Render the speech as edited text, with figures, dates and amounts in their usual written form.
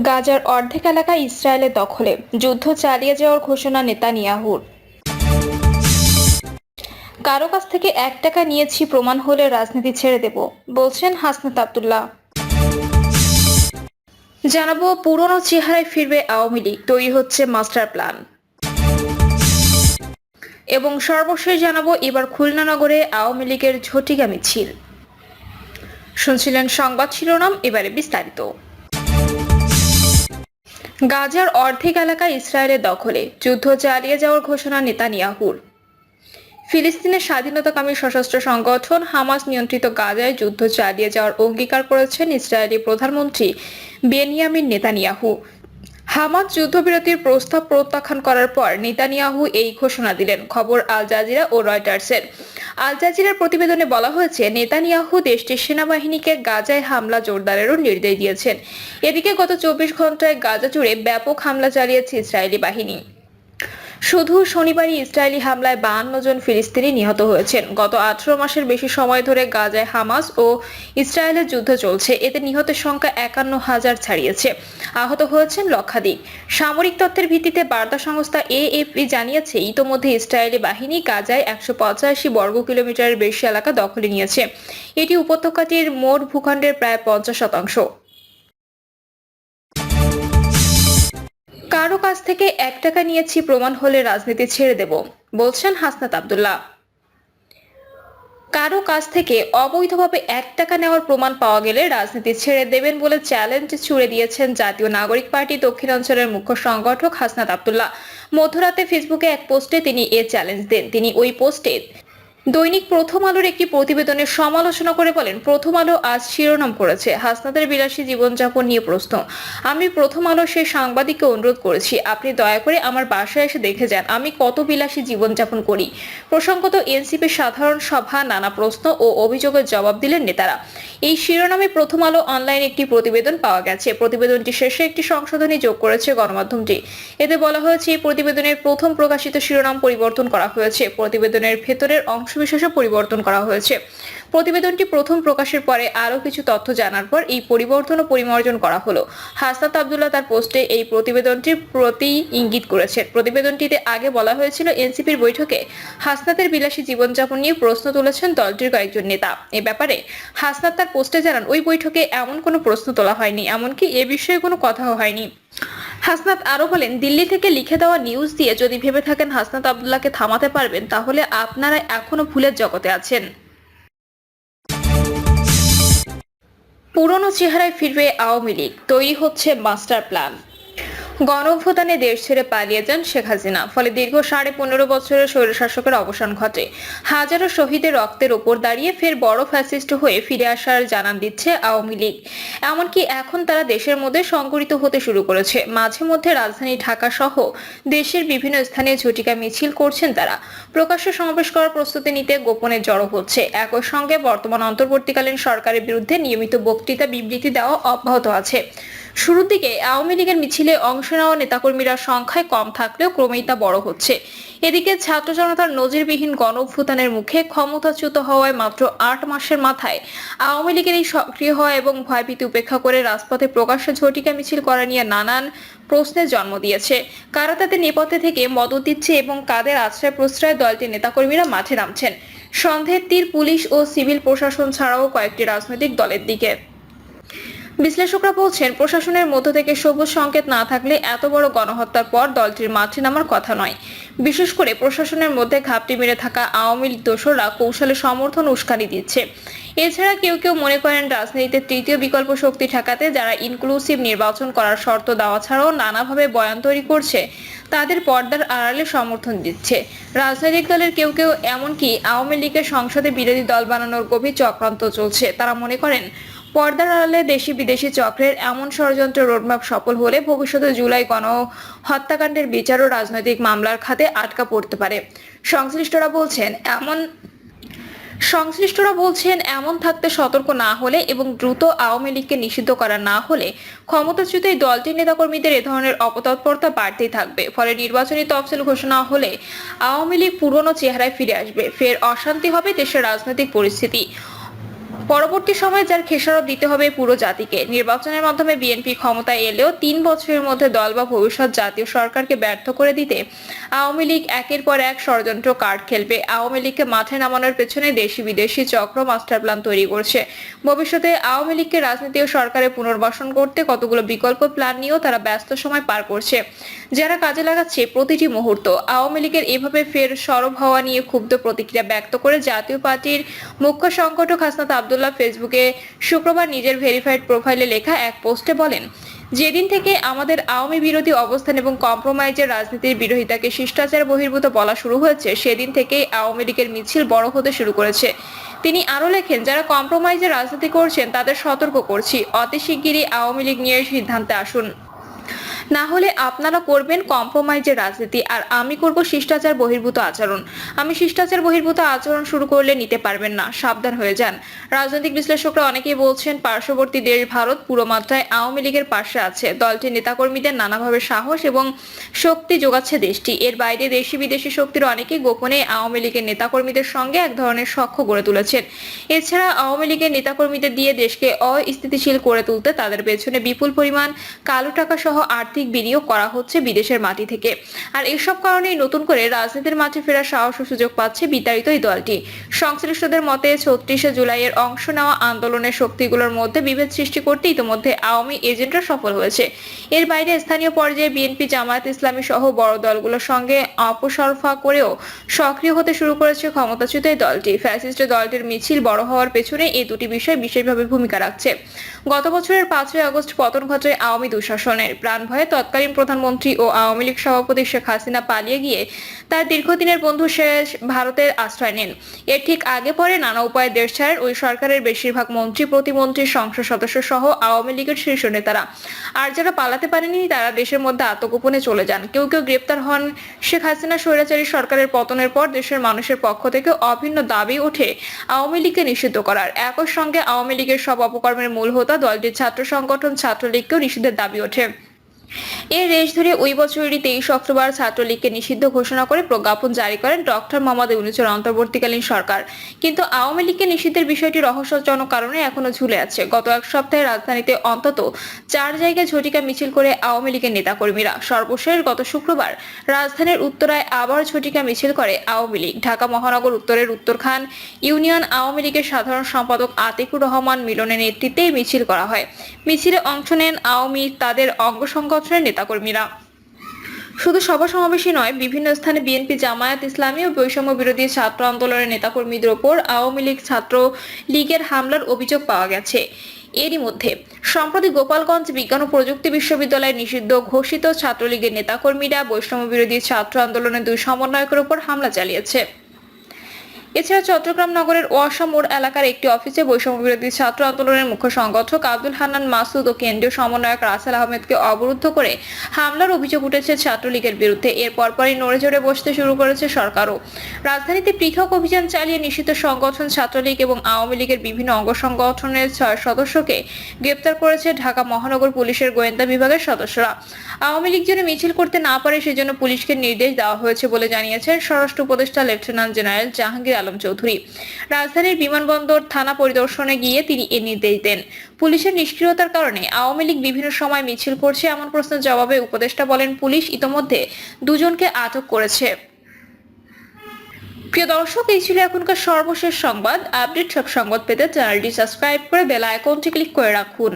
গাজার অর্ধেক এলাকা ইসরায়েলের দখলে, যুদ্ধ চালিয়ে যাওয়ার ঘোষণা নেতানিয়াহুর। কারো কাছ থেকে 1 টাকা নিয়েছি প্রমাণ হলে রাজনীতি ছেড়ে দেব, বলছেন হাসনাত আব্দুল্লাহ। জানাবো পুরনো চেহারায় ফিরবে আওয়ামী লীগ, তৈরি হচ্ছে মাস্টার প্ল্যান। এবং সর্বশেষ জানাবো এবার খুলনা নগরে আওয়ামী লীগের ঝটিকা মিছিল। শুনছিলেন সংবাদ শিরোনাম, এবারে বিস্তারিত। গাজার অর্ধেক এলাকা ইসরায়েলের দখলে, যুদ্ধ চালিয়ে যাওয়ার ঘোষণা নেতানিয়াহুর। ফিলিস্তিনের স্বাধীনতাকামী সশস্ত্র সংগঠন হামাস নিয়ন্ত্রিত গাজায় যুদ্ধ চালিয়ে যাওয়ার অঙ্গীকার করেছেন ইসরায়েলি প্রধানমন্ত্রী বেনিয়ামিন নেতানিয়াহু। হামাস যুদ্ধবিরতির প্রস্তাব প্রত্যাখ্যান করার পর নেতানিয়াহু এই ঘোষণা দিলেন। খবর আল জাজিরা ও রয়টার্সের। আল জাজিরার প্রতিবেদনে বলা হয়েছে, নেতানিয়াহু দেশটির সেনাবাহিনীকে গাজায় হামলা জোরদারেরও নির্দেশ দিয়েছেন। এদিকে গত 24 ঘন্টায় গাজা জুড়ে ব্যাপক হামলা চালিয়েছে ইসরায়েলি বাহিনী। শুধু শনিবারই ইসরায়েলি হামলায় 52 জন ফিলিস্তিনি নিহত হয়েছেন। গত 18 মাসের বেশি সময় ধরে গাজায় হামাস ও ইসরায়েলের যুদ্ধ চলছে। এতে নিহতের সংখ্যা 51,000 ছাড়িয়েছে। আহত হয়েছেন লক্ষাধিক। সামরিক তথ্যের ভিত্তিতে বার্তা সংস্থা এএফপি জানিয়েছে, ইতোমধ্যে ইসরায়েলি বাহিনী গাজায় 185 বর্গ কিলোমিটারের বেশি এলাকা দখলে নিয়েছে। এটি উপত্যকাটির মোট ভূখণ্ডের প্রায় 50%। কারো কাছ থেকে 1 টাকা নিয়েছি প্রমাণ হলে রাজনীতি ছেড়ে দেব, বলছেন হাসনাত আব্দুল্লাহ। কারো কাছ থেকে অবৈধভাবে 1 টাকা নেওয়ার প্রমাণ পাওয়া গেলে রাজনীতি ছেড়ে দেবেন বলে চ্যালেঞ্জ ছুড়ে দিয়েছেন জাতীয় নাগরিক পার্টি দক্ষিণাঞ্চলের মুখ্য সংগঠক হাসনাত আব্দুল্লাহ। মধ্যরাতে ফেসবুকে এক পোস্টে তিনি এ চ্যালেঞ্জ দেন। তিনি ওই পোস্টে দৈনিক প্রথম আলোর একটি প্রতিবেদনের সমালোচনা করে বলেন, প্রথম আলো আজ শিরোনাম করেছে হাসনাতের বিলাসী জীবনযাপন নিয়ে প্রশ্ন। আমি প্রথম আলো সেই সাংবাদিককে অনুরোধ করেছি, আপনি দয়া করে আমার বাসায় এসে দেখে যান আমি কত বিলাসী জীবনযাপন করি। প্রসঙ্গত, এনসিপির সাধারণ সভা নানা প্রশ্ন ও অভিযোগের জবাব দিলেন নেতারা। এই শিরোনামে প্রথম আলো অনলাইন একটি প্রতিবেদন পাওয়া গেছে। প্রতিবেদনটি শেষে একটি সংশোধনী যোগ করেছে গণমাধ্যমটি। এতে বলা হয়েছে, এই প্রতিবেদনের প্রথম প্রকাশিত শিরোনাম পরিবর্তন করা হয়েছে। প্রতিবেদনের ভেতরের অংশবিশেষও পরিবর্তন করা হয়েছে। প্রতিবেদনটি প্রথম প্রকাশের পরে আরও কিছু তথ্য জানার পর এই পরিবর্তন ও পরিমার্জন করা হলো। হাসনাত আব্দুল্লাহ তার পোস্টে এই প্রতিবেদনটির প্রতি ইঙ্গিত করেছেন। প্রতিবেদনটিতে আগে বলা হয়েছিল, এনসিপির বৈঠকে হাসনাতের বিলাসী জীবনযাপন নিয়ে প্রশ্ন তুলেছেন দলটির কয়েকজন নেতা। এ ব্যাপারে হাসনাত তার পোস্টে জানান, ওই বৈঠকে এমন কোনো প্রশ্ন তোলা হয়নি, এমনকি এ বিষয়ে কোনো কথাও হয়নি। হাসনাত আরো বলেন, দিল্লি থেকে লিখে দেওয়া নিউজ দিয়ে যদি ভেবে থাকেন হাসনাত আব্দুল্লাহকে থামাতে পারবেন, তাহলে আপনারা এখনো ভুলের জগতে আছেন। পুরনো চেহারায় ফিরবে আওয়ামী লীগ, তৈরি হচ্ছে মাস্টার প্ল্যান। গণঅভ্যুত্থানে দেশ ছেড়ে পালিয়ে যান শেখ হাসিনা। ফলে দীর্ঘ 15.5 বছরের স্বৈরশাসকের অবসান ঘটে। হাজারো শহীদের রক্তের ওপর দাঁড়িয়ে ফের বড় ফ্যাসিস্ট হয়ে ফিরে আসার জানান দিচ্ছে আওয়ামী লীগ। এমনকি এখন তারা দেশের মধ্যে সংগঠিত হতে শুরু করেছে। মাঝে মধ্যে রাজধানী ঢাকা সহ দেশের বিভিন্ন স্থানে ঝটিকা মিছিল করছেন তারা। প্রকাশ্য সমাবেশ করার প্রস্তুতি নিতে গোপনে জড়ো হচ্ছে। একই সঙ্গে বর্তমান অন্তর্বর্তীকালীন সরকারের বিরুদ্ধে নিয়মিত বক্তৃতা বিবৃতি দেওয়া অব্যাহত আছে। শুরুর দিকে আওয়ামী লীগের মিছিলে অংশ নেওয়া নেতাকর্মীরা সংখ্যায় কম থাকলেও ক্রমেই তা বড় হচ্ছে। এদিকে ছাত্র জনতার নজিরবিহীন গণঅভ্যুত্থানের মুখে ক্ষমতাচ্যুত হওয়ায় মাত্র 8 মাসের মাথায় আওয়ামী লীগের এই সক্রিয় হওয়া এবং ভয়ভীতি উপেক্ষা করে রাজপথে প্রকাশ্যে ঝটিকা মিছিল করা নিয়ে নানান প্রশ্নের জন্ম দিয়েছে। কারা তাদের নেপথ্যে থেকে মদত দিচ্ছে এবং কাদের আশ্রয় প্রশ্রয়ে দলটির নেতাকর্মীরা মাঠে নামছেন, সন্দেহের তীর পুলিশ ও সিভিল প্রশাসন ছাড়াও কয়েকটি রাজনৈতিক দলের দিকে। বিশ্লেষকরা বলছেন, প্রশাসনের মধ্য থেকে সবুজ সংকেত না থাকলে এত বড় গণহত্যার পর দলটির মাঠে নামার কথা নয়। বিশেষ করে প্রশাসনের মধ্যে ঘাপটি মেরে থাকা আওয়ামী লীগ দোসররা কৌশলে সমর্থন উস্কানি দিচ্ছে। এছাড়া কেউ কেউ মনে করেন, রাজনীতিতে তৃতীয় বিকল্প শক্তি ঠেকাতে যারা ইনক্লুসিভ নির্বাচন করার শর্ত দেওয়া ছাড়াও নানাভাবে বয়ান তৈরি করছে, তাদের পর্দার আড়ালে সমর্থন দিচ্ছে। রাজনৈতিক দলের কেউ কেউ এমনকি আওয়ামী লীগের সংসদে বিরোধী দল বানানোর গভীর চক্রান্ত চলছে। তারা মনে করেন, পর্দার আড়ালে দেশি বিদেশি চক্রের এমন ষড়যন্ত্র রোডম্যাপ সফল হলে ভবিষ্যতে জুলাই গণহত্যাকাণ্ডের বিচার ও রাজনৈতিক মামলার খাতে আটকা পড়তে পারে। সংশ্লিষ্টরা বলছেন এমন থাকতে সতর্ক না হলে এবং দ্রুত আওয়ামী লীগকে নিষিদ্ধ করা না হলে ক্ষমতাচ্যুত এই দলটির নেতাকর্মীদের এ ধরনের অপতৎপরতা বাড়তেই থাকবে। ফলে নির্বাচনী তফসিল ঘোষণা হলে আওয়ামী লীগ পুরনো চেহারায় ফিরে আসবে। ফের অশান্তি হবে দেশের রাজনৈতিক পরিস্থিতি। পরবর্তী সময়ে যার খেসারত দিতে হবে পুরো জাতিকে। নির্বাচনের মাধ্যমে বিএনপি ক্ষমতায় এলেও 3 বছরের মধ্যে দল বা ভবিষ্যৎ জাতীয় সরকারকে ব্যর্থ করে দিতে আওয়ামী লীগ একের পর এক ষড়যন্ত্র কার্ড খেলবে। আওয়ামী লীগকে মাঠে নামানোর পেছনে দেশি বিদেশি চক্র মাস্টার প্ল্যান তৈরি করছে। ভবিষ্যতে আওয়ামী লীগকে রাজনীতি ও সরকারে পুনর্বাসন করতে কতগুলো বিকল্প প্ল্যান নিয়েও তারা ব্যস্ত সময় পার করছে, যারা কাজে লাগাচ্ছে প্রতিটি মুহূর্ত। আওয়ামী লীগের এভাবে ফের সরব হওয়া নিয়ে ক্ষুব্ধ প্রতিক্রিয়া ব্যক্ত করে জাতীয় পার্টির মুখ্য সংগঠক হাসনাত আব্দুল্লাহ ফেসবুকে শুক্রবার নিজের ভেরিফাইড প্রোফাইলে লেখা এক পোস্টে বলেন, যেদিন থেকে আমাদের আওয়ামী বিরোধী অবস্থান এবং কম্প্রোমাইজের রাজনীতির বিরোধিতাকে শিষ্টাচার বহির্ভূত বলা শুরু হয়েছে, সেদিন থেকেই আওয়ামী লীগের মিছিল বড় হতে শুরু করেছে। তিনি আরো লেখেন, যারা কম্প্রোমাইজের রাজনীতি করছেন তাদের সতর্ক করছি, অতি শিগগিরই আওয়ামী লীগ নিয়ে সিদ্ধান্তে আসুন, না হলে আপনারা করবেন কম্প্রোমাইজের রাজনীতি আর আমি করব শিষ্টাচার বহির্ভূত আচরণ। আমি শিষ্টাচার বহির্ভূত আচরণ শুরু করলে নিতে পারবেন না, সাবধান হয়ে যান। রাজনৈতিক বিশ্লেষকরা অনেকেই বলছেন, পার্শ্ববর্তী দেশ ভারত পুরো মাত্রায় আওয়ামী লীগের পাশে আছে। দলটির নেতাকর্মীদের নানাভাবে সাহস এবং শক্তি যোগাচ্ছে দেশটি। এর বাইরে দেশি বিদেশি শক্তির অনেকেই গোপনে আওয়ামী লীগের নেতাকর্মীদের সঙ্গে এক ধরনের সখ্য গড়ে তুলেছেন। এছাড়া আওয়ামী লীগের নেতাকর্মীদের দিয়ে দেশকে অস্থিতিশীল করে তুলতে তাদের পেছনে বিপুল পরিমাণ কালো টাকা সহ আর্থিক বিনিয়োগ করা হচ্ছে বিদেশের মাটি থেকে। আর এসব কারণেই নতুন করে রাজনীতির মাঠে ফেরার সাহস ও সুযোগ পাচ্ছে বিতাড়িত এই দলটি। সংশ্লিষ্টদের মতে ৩৬শে জুলাইয়ের অংশ নেওয়া আন্দোলনের শক্তিগুলোর মধ্যে বিভেদ সৃষ্টি করতে ইতিমধ্যে আওয়ামী এজেন্টরা সফল হয়েছে। এর বাইরে স্থানীয় পর্যায়ে বিএনপি, জামায়াত ইসলামী সহ বড় দলগুলোর সঙ্গে অপসরফা করেও সক্রিয় হতে শুরু করেছে ক্ষমতাচ্যুত এই দলটি। ফ্যাসিস্ট দলটির মিছিল বড় হওয়ার পেছনে এই দুটি বিষয় বিশেষভাবে ভূমিকা রাখছে। গত বছরের ৫ই আগস্ট পতন ঘটে আওয়ামী দুঃশাসনের। প্রাণ ভয়ে তৎকালীন প্রধানমন্ত্রী ও আওয়ামী লীগ সভাপতি শেখ হাসিনা পালিয়ে গিয়ে তার দীর্ঘদিনের বন্ধু শেষ ভারতের আশ্রয় নেন। এর ঠিক আগে পরে নানা উপায়ে দেশ ছাড়েন ওই সরকারের বেশিরভাগ মন্ত্রী, প্রতিমন্ত্রী, সংসদ সদস্য সহ আওয়ামী লীগের শীর্ষ নেতারা। আর যারা পালাতে পারেনি তারা দেশের মধ্যে আত্মগোপনে চলে যান। কেউ কেউ গ্রেপ্তার হন। শেখ হাসিনা স্বৈরাচারী সরকারের পতনের পর দেশের মানুষের পক্ষ থেকে অভিন্ন দাবি ওঠে আওয়ামী লীগকে নিষিদ্ধ করার। একই সঙ্গে আওয়ামী লীগের সব অপকর্মের মূল হোতা দলটির ছাত্র সংগঠন ছাত্রলীগকেও নিষিদ্ধের দাবি ওঠে। এর রেশ ধরে ওই বছরেরই ২৩ অক্টোবর ছাত্রলীগকে নিষিদ্ধ ঘোষণা করে প্রজ্ঞাপন জারি করেন ডক্টর মোহাম্মদ ইউনূসের অন্তর্বর্তীকালীন সরকার। কিন্তু আওয়ামী লীগকে নিষিদ্ধের বিষয়টি রহস্যজনক কারণে এখনো ঝুলে আছে। গত এক সপ্তাহে রাজধানীতে অন্তত ৪ জায়গায় ঝটিকা মিছিল করে আওয়ামী লীগের নেতাকর্মীরা। সর্বশেষ গত শুক্রবার রাজধানীর উত্তরায় আবার ঝটিকা মিছিল করে আওয়ামী লীগ। ঢাকা মহানগর উত্তরের উত্তরখান ইউনিয়ন আওয়ামী লীগের সাধারণ সম্পাদক আতিকুর রহমান মিলনের নেতৃত্বে মিছিল করা হয়। মিছিলে অংশ নেন আওয়ামী তাদের অঙ্গ সংগঠনের নেতাকর্মীরা। শুধু সভা সমাবেশই নয়, বিভিন্ন স্থানে বিএনপি, জামায়াত ইসলামী ও বৈষম্য বিরোধী ছাত্র আন্দোলনের নেতাকর্মীদের ওপর আওয়ামী লীগ ছাত্র লীগের হামলার অভিযোগ পাওয়া গেছে। এরই মধ্যে সম্প্রতি গোপালগঞ্জ বিজ্ঞান ও প্রযুক্তি বিশ্ববিদ্যালয়ে নিষিদ্ধ ঘোষিত ছাত্রলীগের নেতাকর্মীরা বৈষম্য বিরোধী ছাত্র আন্দোলনের 2 সমন্বয়কের ওপর হামলা চালিয়েছে। এছাড়া চট্টগ্রাম নগরের ওয়াসা মোড় এলাকার একটি অফিসে বৈষম্য বিরোধী ছাত্র আন্দোলনের মুখ্য সংগঠক আব্দুল হান্নান মাসুদ ও কেন্দ্রীয় সমন্বয়ক রাসেল আহমেদকে অবরুদ্ধ করে হামলার অভিযোগ উঠেছে ছাত্রলীগের বিরুদ্ধে। এর পরপরই নড়েচড়ে বসতে শুরু করেছে সরকারও। রাজধানীতে পৃথক অভিযান চালিয়ে নিষিদ্ধ সংগঠন ছাত্রলীগ এবং আওয়ামী লীগের বিভিন্ন অঙ্গ সংগঠনের 6 সদস্যকে গ্রেপ্তার করেছে ঢাকা মহানগর পুলিশের গোয়েন্দা বিভাগের সদস্যরা। আওয়ামী লীগ যেন মিছিল করতে না পারে সেজন্য পুলিশকে নির্দেশ দেওয়া হয়েছে বলে জানিয়েছেন স্বরাষ্ট্র উপদেষ্টা লেফটেন্যান্ট জেনারেল জাহাঙ্গীর আলম চৌধুরী। রাজধানীর বিমানবন্দর থানা পরিদর্শনে গিয়ে তিনি এ নির্দেশ দেন। পুলিশের নিষ্ক্রিয়তার কারণে আওয়ামী লীগ বিভিন্ন সময় মিছিল করছে এমন প্রশ্নের জবাবে উপদেষ্টা বলেন, পুলিশ ইতোমধ্যে 2 জনকে আটক করেছে। প্রিয় দর্শক, এই ছিল এখনকার সর্বশেষ সংবাদ। আপডেট সব সংবাদ পেতে চ্যানেলটি সাবস্ক্রাইব করে বেল আইকনটি ক্লিক করে রাখুন।